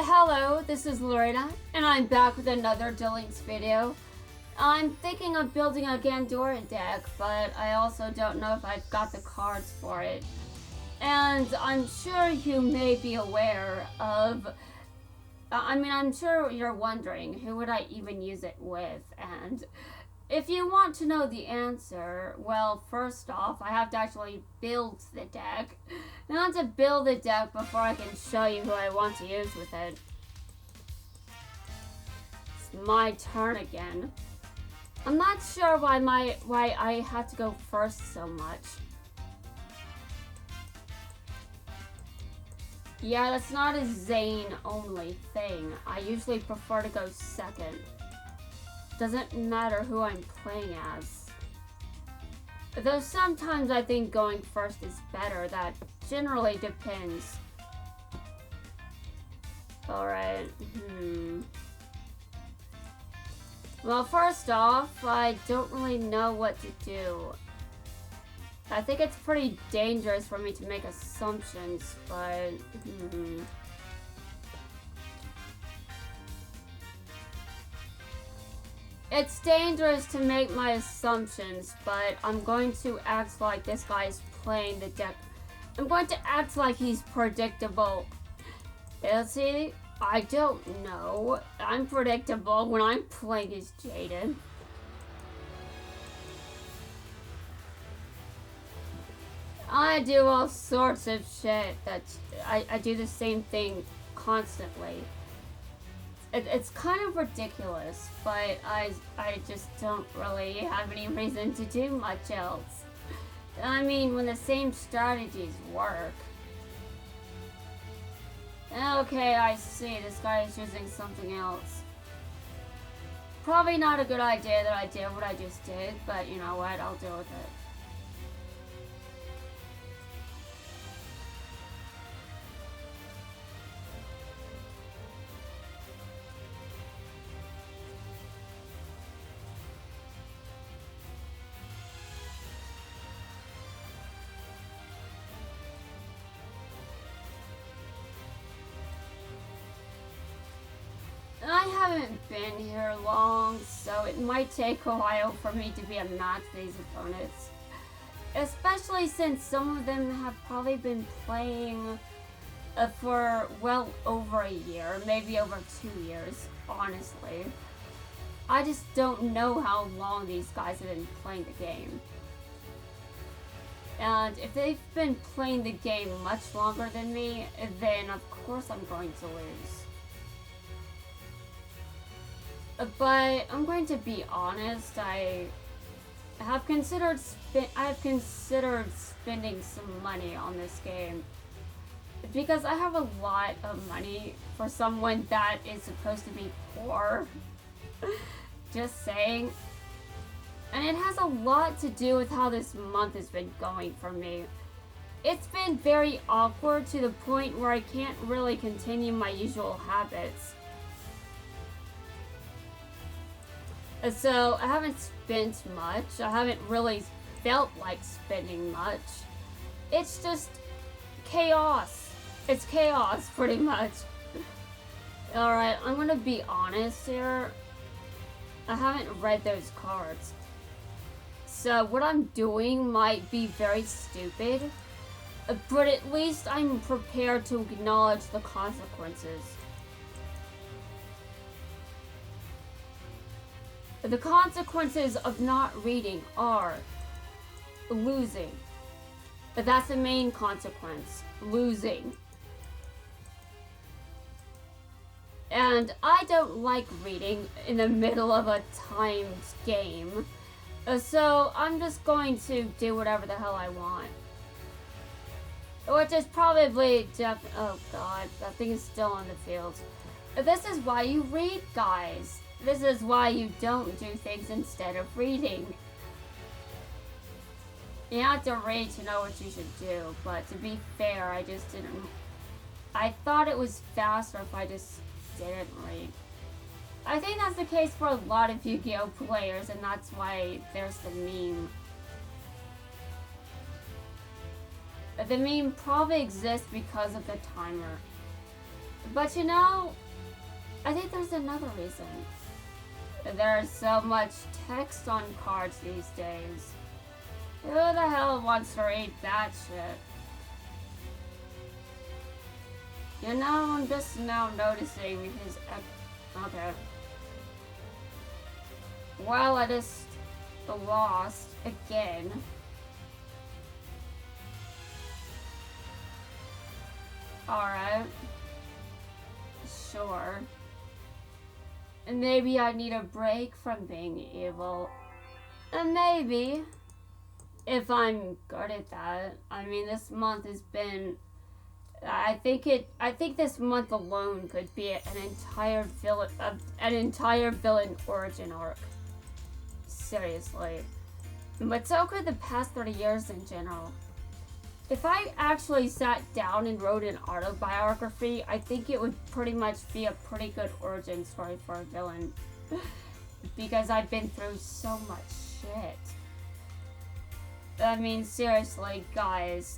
Hello, this is Lorena, and I'm back with another Duel Links video. I'm thinking of building a Gandora deck, but I also don't know if I've got the cards for it. And I'm sure you may be aware of... I'm sure you're wondering, who would I even use it with? And if you want to know the answer, well, first off, I have to actually build the deck. I want to build the deck before I can show you who I want to use with it. It's my turn again. I'm not sure why I had to go first so much. Yeah, that's not a Zane only thing. I usually prefer to go second. Doesn't matter who I'm playing as. Though sometimes I think going first is better. That generally depends. Alright, Well, first off, I don't really know what to do. I think it's pretty dangerous for me to make assumptions, but... It's dangerous to make my assumptions, but I'm going to act like this guy's playing the deck. I'm going to act like he's predictable. Is he? I don't know. I'm predictable when I'm playing as Jaden. I do all sorts of shit that I do the same thing constantly. It's kind of ridiculous, but I just don't really have any reason to do much else. I mean, when the same strategies work. Okay, I see. This guy is using something else. Probably not a good idea that I did what I just did, but you know what? I'll deal with it. I haven't been here long, so it might take a while for me to be a match these opponents. Especially since some of them have probably been playing for well over a year, maybe over 2 years, honestly. I just don't know how long these guys have been playing the game. And if they've been playing the game much longer than me, then of course I'm going to lose. But I'm going to be honest, I have considered spending some money on this game. Because I have a lot of money for someone that is supposed to be poor. Just saying. And it has a lot to do with how this month has been going for me. It's been very awkward to the point where I can't really continue my usual habits. So, I haven't spent much. I haven't really felt like spending much. It's just chaos. It's chaos, pretty much. Alright, I'm gonna be honest here. I haven't read those cards. So, what I'm doing might be very stupid. But at least I'm prepared to acknowledge the consequences. The consequences of not reading are losing. But that's the main consequence. Losing. And I don't like reading in the middle of a timed game. So I'm just going to do whatever the hell I want. Which is probably oh god, that thing is still on the field. This is why you read, guys. This is why you don't do things instead of reading. You have to read to know what you should do, but to be fair, I just didn't... I thought it was faster if I just didn't read. I think that's the case for a lot of Yu-Gi-Oh! Players, and that's why there's the meme. The meme probably exists because of the timer. But you know, I think there's another reason. There's so much text on cards these days. Who the hell wants to read that shit? You know, I'm just now noticing his... Okay. Well, I just lost again. Alright. Sure. And maybe I need a break from being evil. And maybe, if I'm good at that. I mean, this month has been... I think this month alone could be an entire villain origin arc. Seriously. But so could the past 30 years in general. If I actually sat down and wrote an autobiography, I think it would pretty much be a pretty good origin story for a villain. Because I've been through so much shit. I mean, seriously, guys,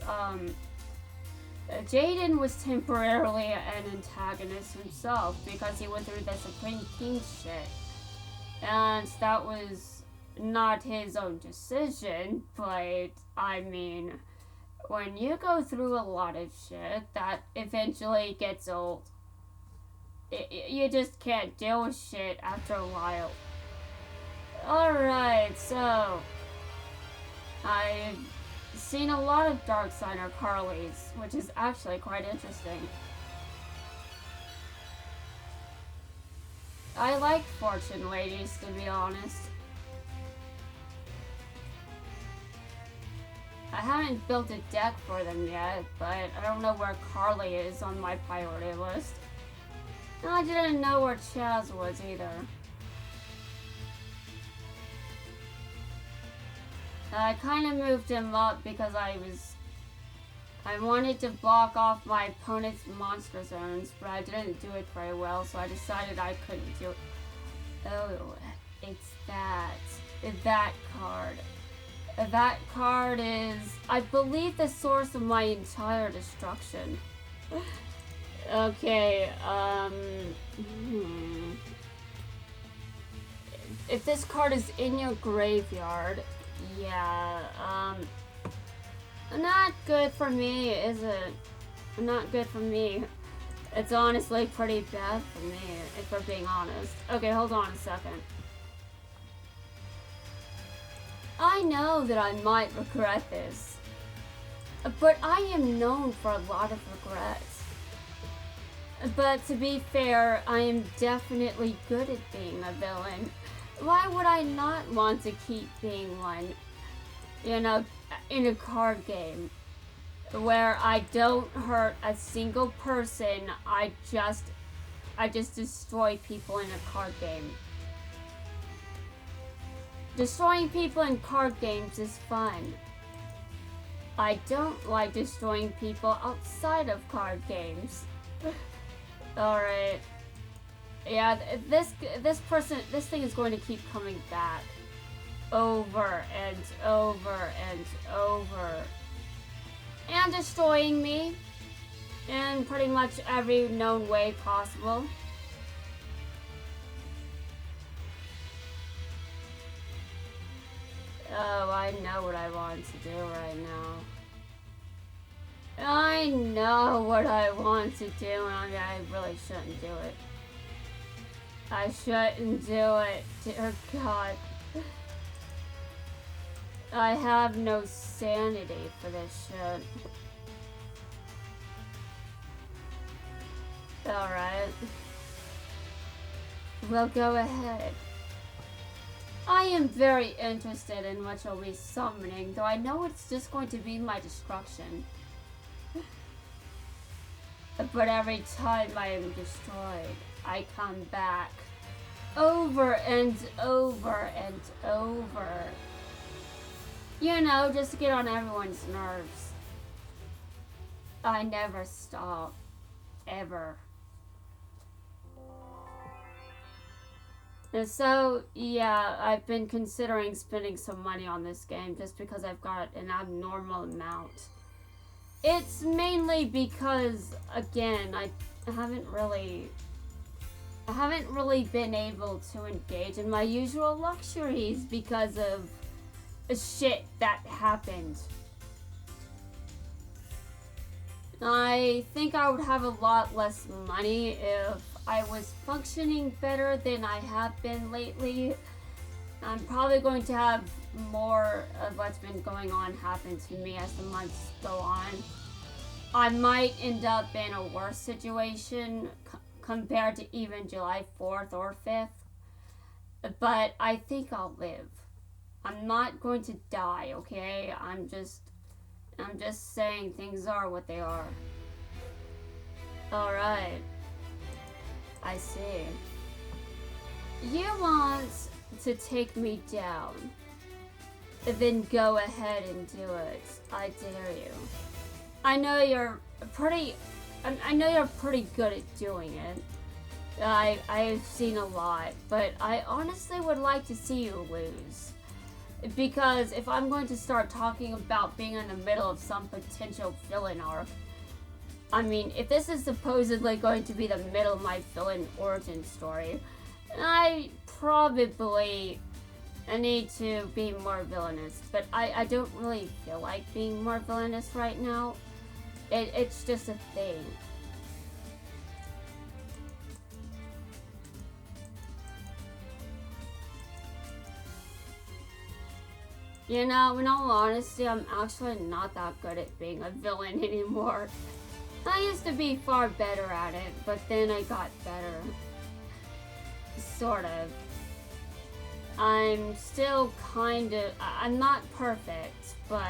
Jaden was temporarily an antagonist himself because he went through the Supreme King shit. And that was not his own decision, but, I mean, when you go through a lot of shit, that eventually gets old. You just can't deal with shit after a while. Alright, so... I've seen a lot of Darksigner Carlys, which is actually quite interesting. I like Fortune Ladies, to be honest. I haven't built a deck for them yet, but I don't know where Carly is on my priority list. And I didn't know where Chaz was either. I kind of moved him up because I wanted to block off my opponent's monster zones, but I didn't do it very well, so I decided I couldn't do it. Oh, it's that card. That card is, I believe, the source of my entire destruction. Okay, if this card is in your graveyard, yeah, not good for me, is it? Not good for me. It's honestly pretty bad for me, if we're being honest. Okay, hold on a second. I know that I might regret this, but I am known for a lot of regrets. But to be fair, I am definitely good at being a villain. Why would I not want to keep being one? You know, in a card game where I don't hurt a single person, I just destroy people in a card game. Destroying people in card games is fun. I don't like destroying people outside of card games. Alright. Yeah, this thing is going to keep coming back. Over and over and over. And destroying me. In pretty much every known way possible. Oh, I know what I want to do right now. I know what I want to do, and I really shouldn't do it. I shouldn't do it, dear God. I have no sanity for this shit. Alright. Well, go ahead. I am very interested in what you'll be summoning, though I know it's just going to be my destruction. But every time I am destroyed, I come back. Over and over and over. You know, just to get on everyone's nerves. I never stop. Ever. And so, yeah, I've been considering spending some money on this game just because I've got an abnormal amount. It's mainly because, again, I haven't really been able to engage in my usual luxuries because of shit that happened. I think I would have a lot less money if I was functioning better than I have been lately. I'm probably going to have more of what's been going on happen to me as the months go on. I might end up in a worse situation compared to even July 4th or 5th. But I think I'll live. I'm not going to die, okay? I'm just saying things are what they are. Alright. I see. You want to take me down. Then go ahead and do it. I dare you. I know you're pretty good at doing it. I've seen a lot, but I honestly would like to see you lose. Because if I'm going to start talking about being in the middle of some potential villain arc, I mean, if this is supposedly going to be the middle of my villain origin story, I probably need to be more villainous. But I don't really feel like being more villainous right now. It's just a thing. You know, in all honesty, I'm actually not that good at being a villain anymore. I used to be far better at it, but then I got better. Sort of. I'm still I'm not perfect, but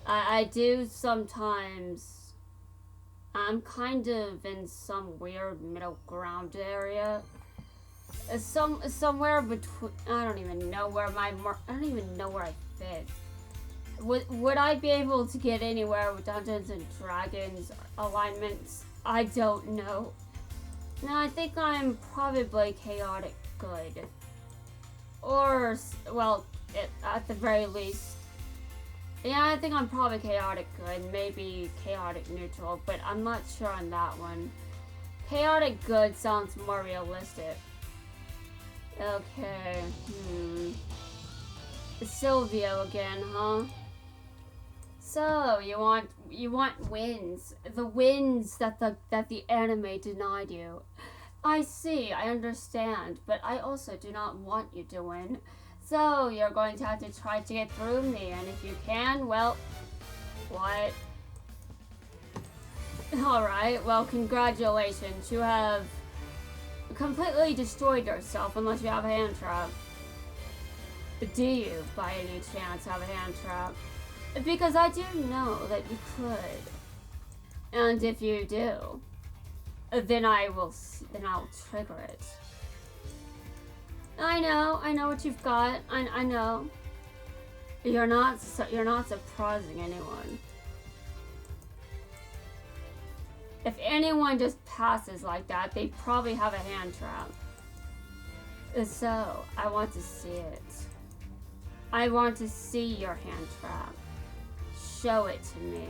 I do sometimes, I'm kind of in some weird middle ground area. Somewhere between, I don't even know where I fit. Would I be able to get anywhere with Dungeons and Dragons alignments? I don't know. No, I think I'm probably chaotic good. Or, well, at the very least. Yeah, I think I'm probably chaotic good, maybe chaotic neutral, but I'm not sure on that one. Chaotic good sounds more realistic. Okay, Silvio again, huh? So, you want wins. The wins that the anime denied you. I see, I understand, but I also do not want you to win. So, you're going to have to try to get through me, and if you can, well, what? Alright, well, congratulations. You have completely destroyed yourself unless you have a hand trap. Do you, by any chance, have a hand trap? Because I do know that you could. And if you do, then I'll trigger it. I know what you've got. I know. You're not surprising anyone. If anyone just passes like that, they probably have a hand trap. So, I want to see it. I want to see your hand trap. Show it to me.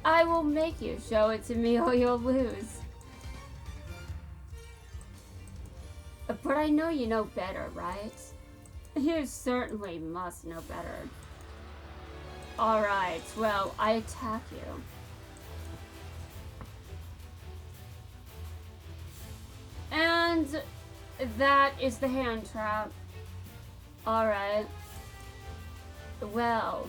I will make you show it to me or you'll lose. But I know you know better, right? You certainly must know better. Alright, well, I attack you. And that is the hand trap. Alright. Well,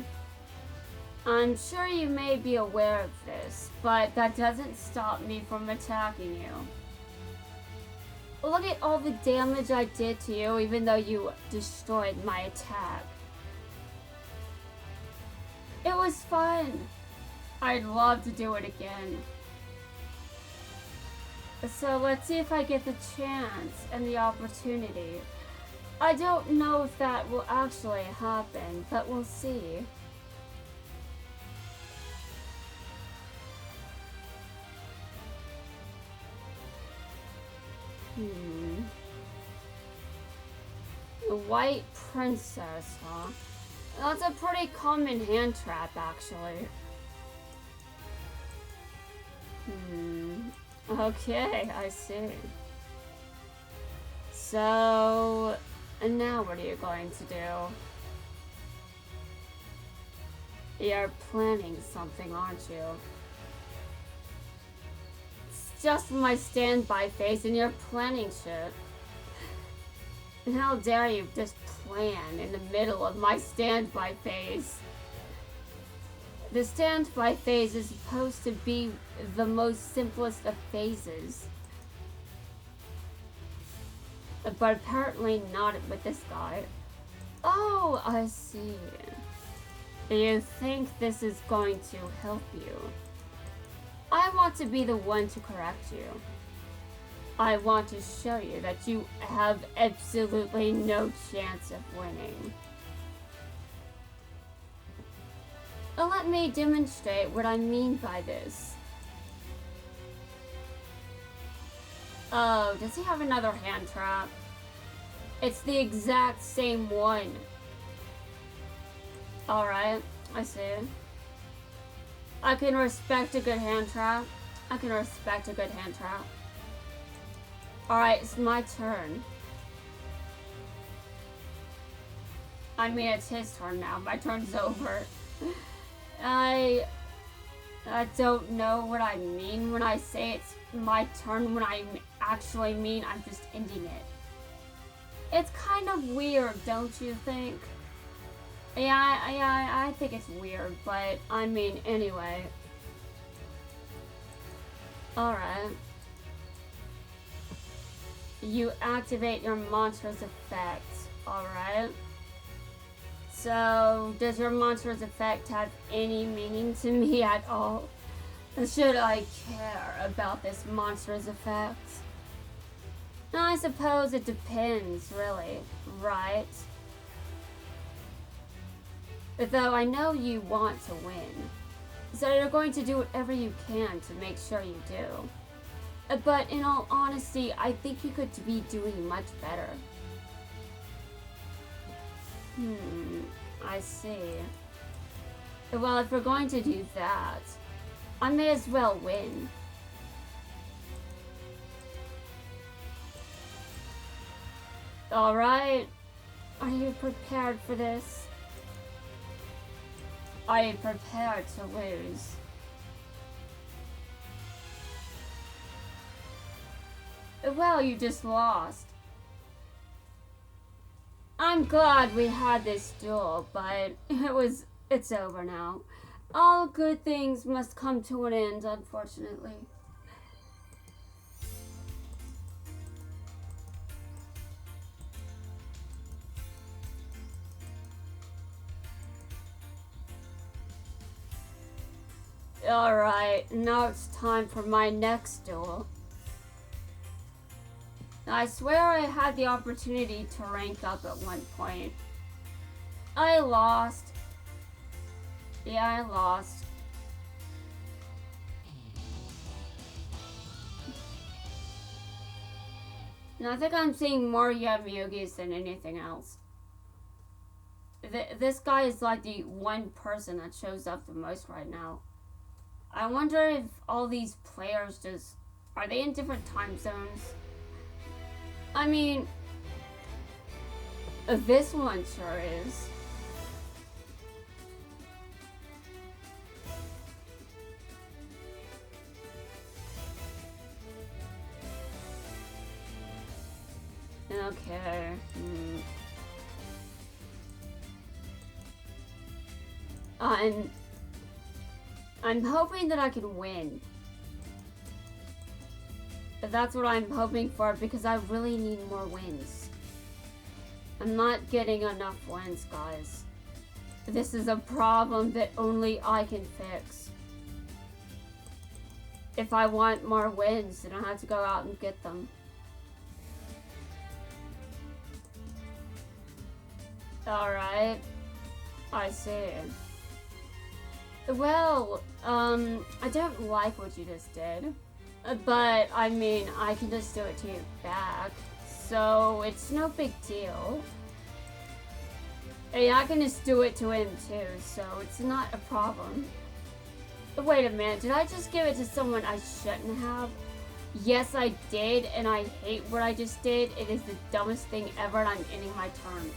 I'm sure you may be aware of this, but that doesn't stop me from attacking you. Look at all the damage I did to you, even though you destroyed my attack. It was fun. I'd love to do it again. So let's see if I get the chance and the opportunity. I don't know if that will actually happen, but we'll see. The White Princess, huh? That's a pretty common hand trap, actually. Okay, I see. So, and now what are you going to do? You're planning something, aren't you? It's just my standby phase and you're planning shit. How dare you just plan in the middle of my standby phase? The standby phase is supposed to be the most simplest of phases. But apparently not with this guy. Oh, I see. You think this is going to help you? I want to be the one to correct you. I want to show you that you have absolutely no chance of winning. Let me demonstrate what I mean by this. Oh, does he have another hand trap? It's the exact same one. Alright, I see. I can respect a good hand trap. I can respect a good hand trap. Alright, it's my turn. I mean, it's his turn now. My turn's over. I don't know what I mean when I say it's my turn. When I actually mean I'm just ending it. It's kind of weird, don't you think? Yeah, I think it's weird, but I mean, anyway. Alright. You activate your monster's effect. Alright. So, does your monster's effect have any meaning to me at all? Should I care about this monster's effect? I suppose it depends, really, right? Though I know you want to win, so you're going to do whatever you can to make sure you do. But in all honesty, I think you could be doing much better. I see. Well, if we're going to do that, I may as well win. Alright, are you prepared for this? Are you prepared to lose? Well, you just lost. I'm glad we had this duel, but it's over now. All good things must come to an end, unfortunately. Alright, now it's time for my next duel. I swear I had the opportunity to rank up at one point. I lost. Yeah, I lost. And I think I'm seeing more Yamyugis than anything else. This guy is like the one person that shows up the most right now. I wonder if all these players just... Are they in different time zones? I mean... This one sure is. Okay. I'm hoping that I can win. But that's what I'm hoping for because I really need more wins. I'm not getting enough wins, guys. This is a problem that only I can fix. If I want more wins, then I have to go out and get them. Alright. I see. Well, I don't like what you just did. But, I mean, I can just do it to you back. So, it's no big deal. Yeah, I can just do it to him too, so it's not a problem. Wait a minute, did I just give it to someone I shouldn't have? Yes, I did, and I hate what I just did. It is the dumbest thing ever, and I'm ending my turn.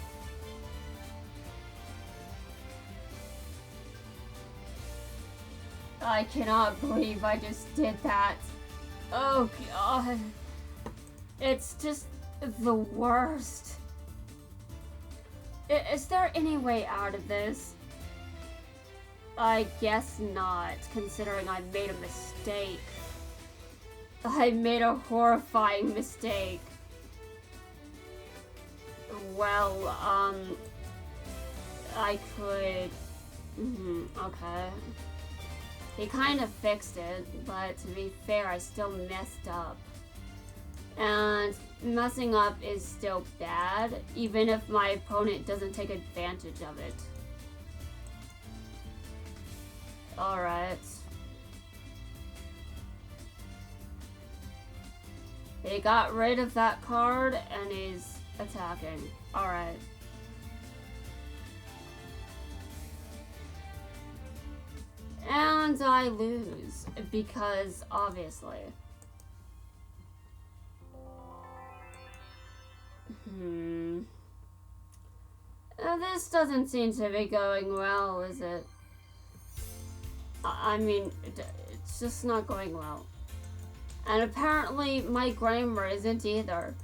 I cannot believe I just did that. Oh, God. It's just the worst. Is there any way out of this? I guess not, considering I made a mistake. I made a horrifying mistake. Well, I could... okay. He kind of fixed it, but to be fair, I still messed up. And messing up is still bad, even if my opponent doesn't take advantage of it. Alright. He got rid of that card and is attacking. Alright. And I lose, because obviously. This doesn't seem to be going well, is it? I mean, it's just not going well. And apparently my grammar isn't either.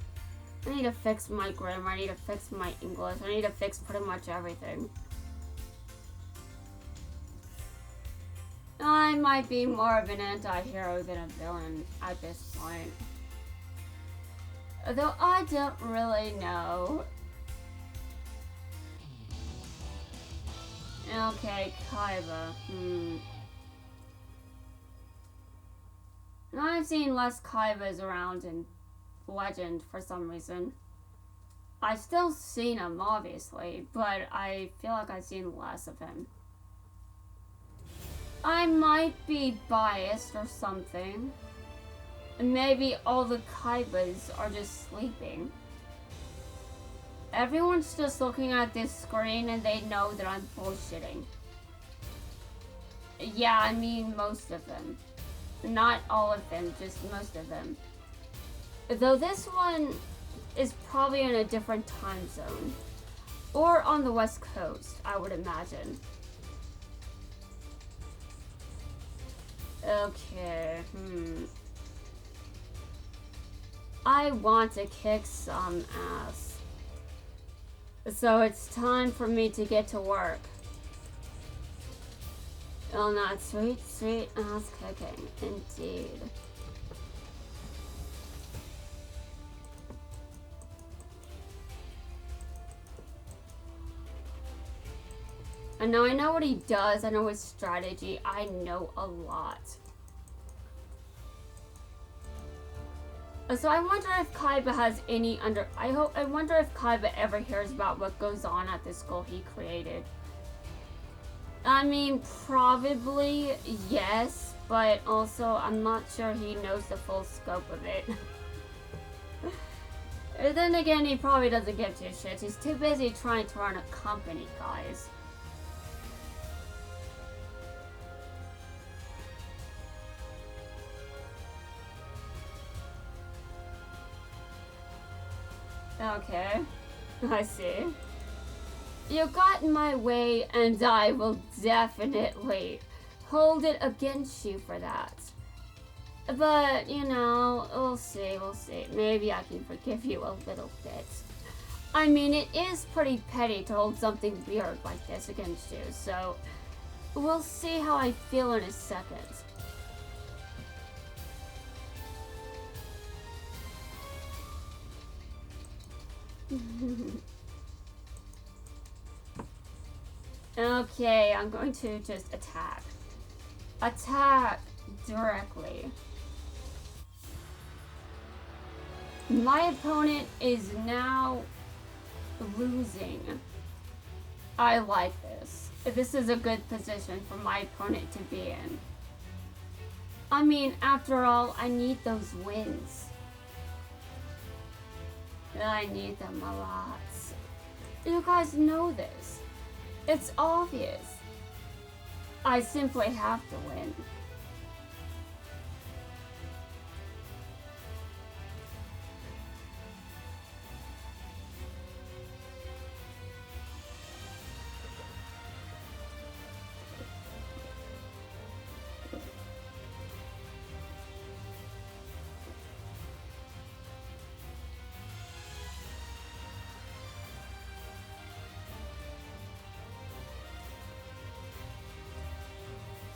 I need to fix my grammar, I need to fix my English, I need to fix pretty much everything. I might be more of an anti-hero than a villain at this point. Though I don't really know. Okay, Kaiba. I've seen less Kaibas around in Legend for some reason. I've still seen him, obviously, but I feel like I've seen less of him. I might be biased or something. Maybe all the Kaibas are just sleeping. Everyone's just looking at this screen and they know that I'm bullshitting. Yeah, I mean most of them. Not all of them, just most of them. Though this one is probably in a different time zone. Or on the West Coast, I would imagine. Okay, I want to kick some ass. So it's time for me to get to work. Oh, not sweet, sweet ass kicking, indeed. And now I know what he does, I know his strategy, I know a lot. So I wonder if Kaiba has any I wonder if Kaiba ever hears about what goes on at the school he created. I mean, probably, yes, but also I'm not sure he knows the full scope of it. Then again, he probably doesn't give two shits. He's too busy trying to run a company, guys. Okay, I see. You got in my way, and I will definitely hold it against you for that. But, you know, we'll see, we'll see. Maybe I can forgive you a little bit. I mean, it is pretty petty to hold something weird like this against you, so we'll see how I feel in a second. Okay, I'm going to just attack. Attack directly. My opponent is now losing. I like this. This is a good position for my opponent to be in. I mean, after all, I need those wins. I need them a lot. You guys know this. It's obvious. I simply have to win.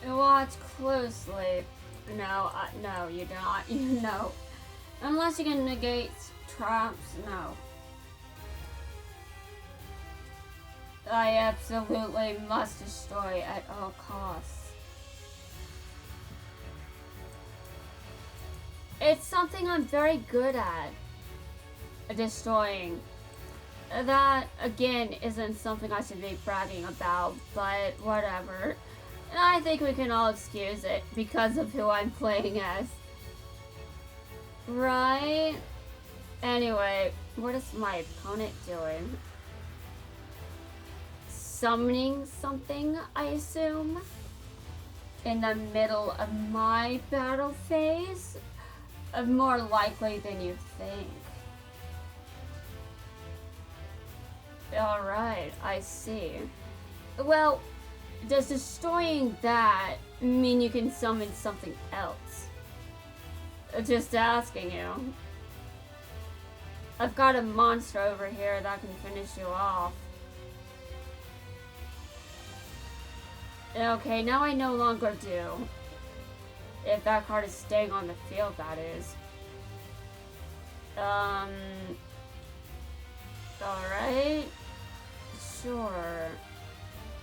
Watch closely. No, no, you don't. You know. Unless you can negate traps, no. I absolutely must destroy at all costs. It's something I'm very good at. Destroying. That, again, isn't something I should be bragging about, but whatever. I think we can all excuse it because of who I'm playing as. Right? Anyway, what is my opponent doing? Summoning something, I assume? In the middle of my battle phase? More likely than you think. Alright, I see. Well, does destroying that mean you can summon something else? Just asking you. I've got a monster over here that can finish you off. Okay, now I no longer do. If that card is staying on the field, that is. Alright. Sure.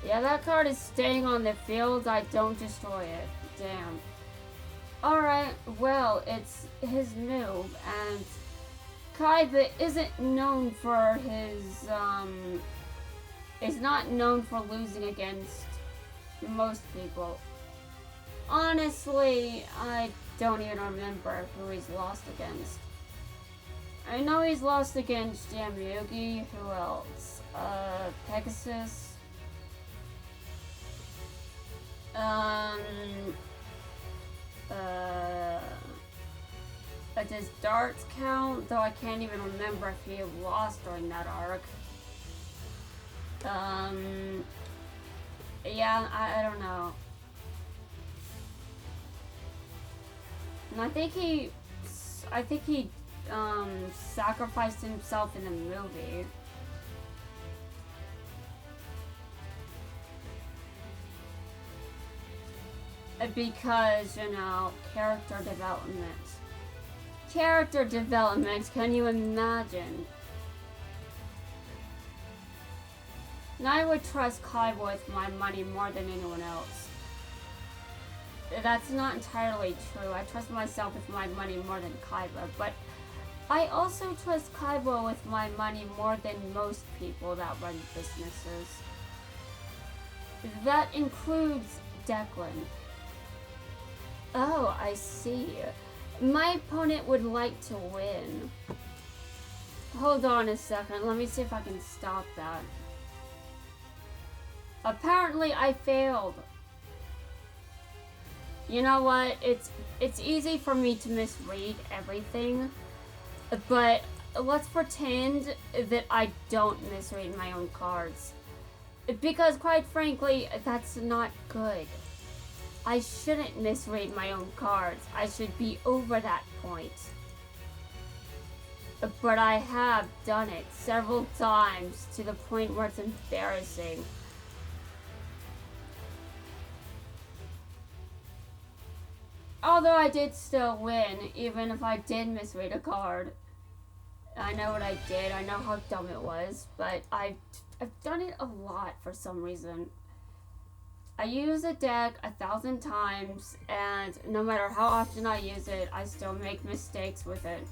Yeah, that card is staying on the field. I don't destroy it. Damn. Alright, well, it's his move, and Kaiba isn't known for his, is not known for losing against most people. Honestly, I don't even remember who he's lost against. I know he's lost against Yamayugi. Who else? Pegasus. Does darts count? Though I can't even remember if he lost during that arc. Yeah, I don't know. And I think he sacrificed himself in the movie. Because, you know, character development. Character development, can you imagine? And I would trust Kaiba with my money more than anyone else. That's not entirely true. I trust myself with my money more than Kaiba, but I also trust Kaiba with my money more than most people that run businesses. That includes Declan. Oh, I see. My opponent would like to win. Hold on a second. Let me see if I can stop that. Apparently, I failed. You know what? It's easy for me to misread everything, but let's pretend that I don't misread my own cards. Because, quite frankly, that's not good. I shouldn't misread my own cards. I should be over that point. But I have done it several times to the point where it's embarrassing. Although I did still win, even if I did misread a card. I know what I did, I know how dumb it was, but I've done it a lot for some reason. I use a deck 1,000 times, and no matter how often I use it, I still make mistakes with it.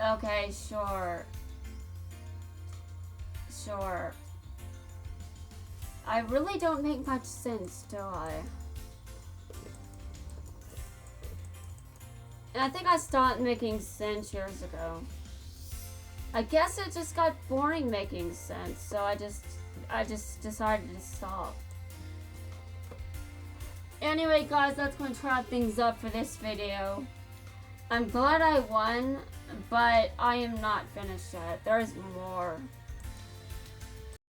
Okay, sure. Sure. I really don't make much sense, do I? And I think I stopped making sense years ago. I guess it just got boring making sense, so I just decided to stop. Anyway, guys, that's going to wrap things up for this video. I'm glad I won, but I am not finished yet. There's more.